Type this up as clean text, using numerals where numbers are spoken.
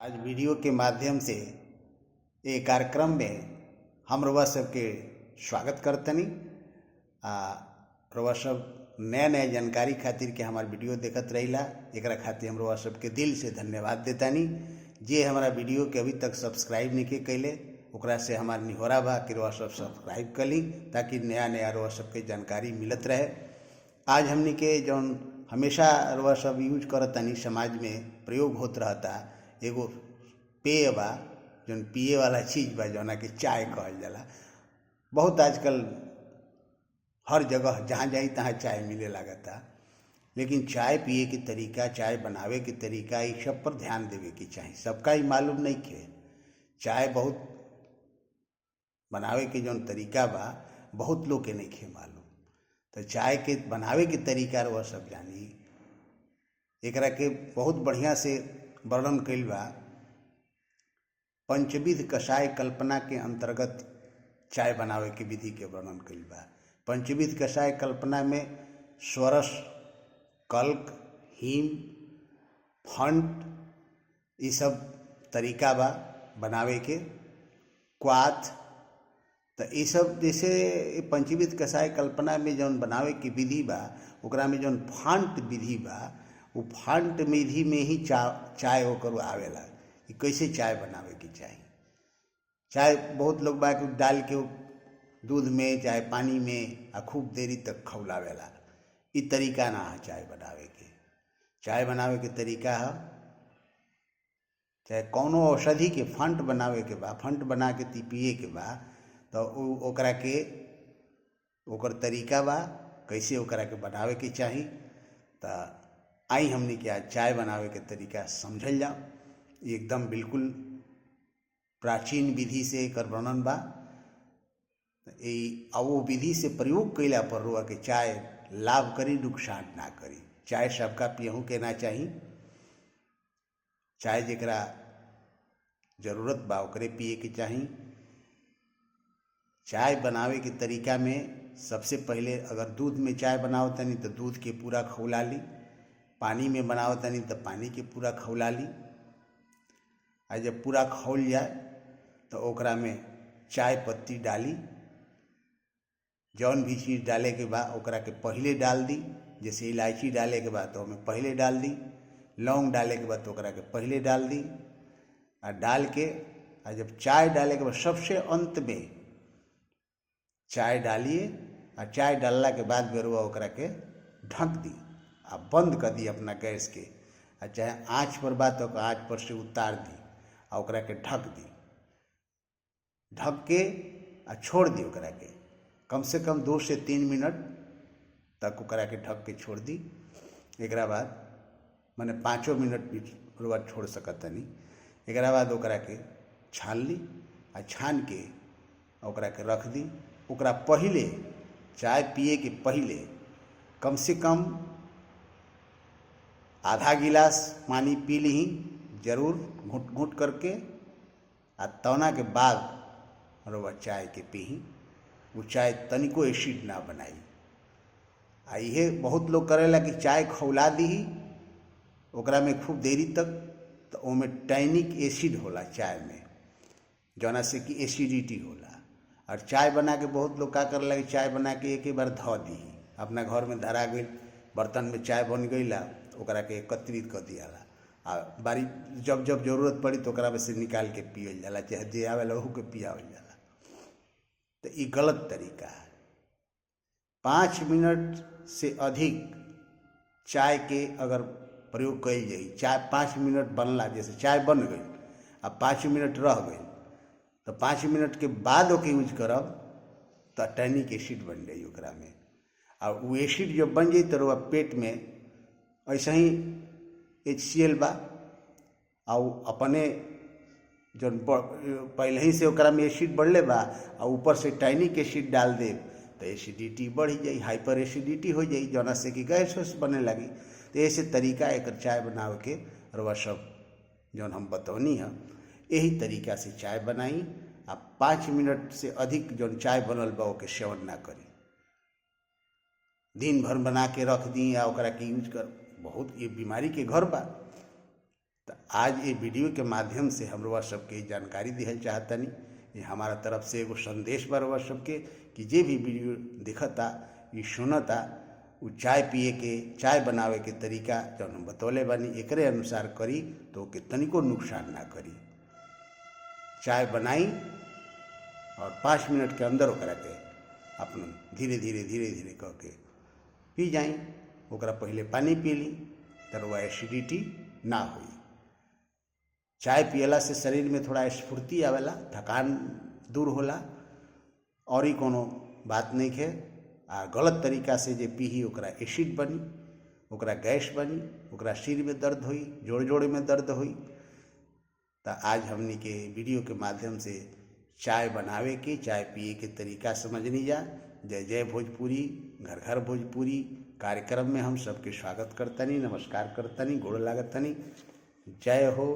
आज वीडियो के माध्यम से ये कार्यक्रम में हम रउआ सबके स्वागत करतनी। रउआ सब नया नया जानकारी खातिर के हमार वीडियो देखत रहिला, एकरा खातिर हम रउआ सबके दिल से धन्यवाद देतानी। जे हमारा वीडियो के अभी तक सब्सक्राइब नहीं कैले ओकरा से हमार निहोरा बा कि रउआ सब सब्सक्राइब करी ताकि नया नया रउआ सबके जानकारी मिलत रहे। आज हमने के जौन हमेशा रउआ सब यूज करतानी समाज में प्रयोग होत रहता एगो पेय बा, जौन पिए वाला चीज़ बा जौना के चाय कहल जाला। बहुत आजकल हर जगह जहाँ जाई तहाँ चाय मिले लागता, लेकिन चाय पिए के तरीका, चाय बनावे के तरीका, ये सब पर ध्यान देवे के चाही। सबका ही मालूम नहीं खे। चाय बहुत बनावे के जौन तरीका बा बहुत लोग के नहीं खे मालूम। तो चाय के बनावे के तरीका वह सब जानी। एकरा के बहुत बढ़िया से वर्णन कइल बा पंचविध कषाय कल्पना के अंतर्गत चाय बनावे के विधि के वर्णन कइल बा। पंचविध कषाय कल्पना में स्वरस, कल्क, हीम, फंट ये सब तरीका बा बनावे के, क्वाथ। तो ये सब जैसे पंचविध कषाय कल्पना में जौन बनावे की विधि बा ओकरा में जौन फांट विधि बा वो फांट विधि में ही चाय ओकर आवेला कि कैसे चाय बनावे की चाही। चाय बहुत लोग बा डाल के दूध में चाहे पानी में आ खूब देरी तक खौलावेला। इ तरीका ना है चाय बनावे के। चाय बनावे के तरीका है चाहे कौनो औषधि के फंट बनावे के बा, फंट बना के पिए के बा तो ओकरा के ओकर तरीका बा कैसे ओकरा के बनावे के चाही। तो आई हमने क्या चाय बनावे के तरीका समझल जाओ। एकदम बिल्कुल प्राचीन विधि से एकर वर्णन बा। वो विधि से प्रयोग कैला पर रुआ के चाय लाभ करी, नुकसान ना करी। चाय सबका पियहू के ना चाही। चाय जेकरा जरूरत बा ओकरे पिए के चाही। चाय बनावे के तरीका में सबसे पहले अगर दूध में चाय बनाओ तनी तो दूध के पूरा खौला ली, पानी में बनाओ तनी तो पानी के पूरा खौला ली। आ जब पूरा खौल जाए तो ओकरा में चाय पत्ती डाली। जौन भी चीज़ डाले के बाद ओकरा के पहले डाल दी। जैसे इलायची डाले के बाद तो ओमें पहले डाल दी, लौंग डाले के बाद तो ओकरा के पहले डाल दी। आ डाल के आ जब चाय डाले के बाद सबसे अंत में चाय डालिए। और चाय डालला के बाद बेरुआ ओकरा के ढक दी आ बंद कर दी अपना गैस के। आ चाहे आँच पर बात तो आँच पर से उतार दी आ ओकरा के ढक दी। ढक के आ छोड़ दी ओकरा के कम से कम 2 से 3 मिनट तक ओकरा के ढक के छोड़ दी। एकरा बाद माने 5 मिनट भी रुआ छोड़ सकतनी। एकरा बाद ओकरा के छान ली आ छान के ओकरा के रख दी। ओकरा पहले चाय पिए के पहले कम से कम आधा गिलास पानी पी ली जरूर, घुट घुट करके। आ तौना के बाद रुआ चाय के पी। वो चाय तनिको एसिड ना बनाई। आ ये बहुत लोग करेला कि चाय खौला दी ओकरा में खूब देरी तक तो ओमें टैनिक एसिड होला चाय में, जौना से कि एसिडिटी होला। और चाय बना के बहुत लोग का करेला कि चाय बना के एक बार धो दी। अपना घर में धरा गई बर्तन में चाय बन गईला ओकरा के एकत्रित कर दियाला। आ बारी जब जब जरूरत पड़ी तो ओकरा में से निकाल के पियल जाला, चाहे जे आवेला ओहू के पियावल जाला। तो ये गलत तरीका है। 5 मिनट से अधिक चाय के अगर प्रयोग कइल जाई, चाय 5 मिनट बनला, जैसे चाय बन गई अब 5 मिनट रह गई तो 5 मिनट के बाद ओके यूज करब तो टैनिक एसिड बन जाई ओकरा में। और वो एसिड जब बन जाई तो पेट में ऐसे ही HCl बा और अपने जो पहले ही से ओकरा में एसिड बढ़ले बा और ऊपर से टैनिक एसिड डाल दे तो एसिडिटी बढ़ जाई, हाइपर एसिडिटी हो जाई, जौना से कि गैस वैस बने लगी। तो ऐसे तरीका एक चाय बनावे के रउआ सब जौन हम बतौनी है यही तरीका से चाय बनाई। आ 5 मिनट से अधिक जौन चाय बनल बा ओके सेवन ना करी। दिन भर बना के रख दी या ओकरा के यूज कर। बहुत ये बीमारी के घर बा। तो आज ये वीडियो के माध्यम से हम लोग सबके जानकारी दिहल चाहतनी। ये हमारा तरफ से एगो संदेश बा रउआ सबके कि जे भी वीडियो दिखता ये सुनता उ चाय पिए के, चाय बनावे के तरीका जौन हम बतौले बानी एकरे अनुसार करी तो ओके तनिको नुकसान ना करी। चाय बनाई और 5 मिनट के अंदर ओकरा के अपन धीरे धीरे कह के पी जाई। ओकरा पहले पानी पी ली तो रउआ एसिडिटी ना हुई। चाय पियला से शरीर में थोड़ा स्फूर्ति आवेला, थकान दूर होला और ही कोनो बात नहीं है। आ गलत तरीका से जे पीही ओकरा एसिड बनी, ओकरा गैस बनी, ओकरा सिर में दर्द हुई, जोड़ जोड़ में दर्द हुई। तो आज हमनी के वीडियो के माध्यम से चाय बनावे के, चाय पिए के तरीका समझनी जा। जय जय भोजपुरी, घर घर भोजपुरी कार्यक्रम में हम सबके स्वागत करतनी, नमस्कार करतनी, गोड़ लागतनी। जय हो।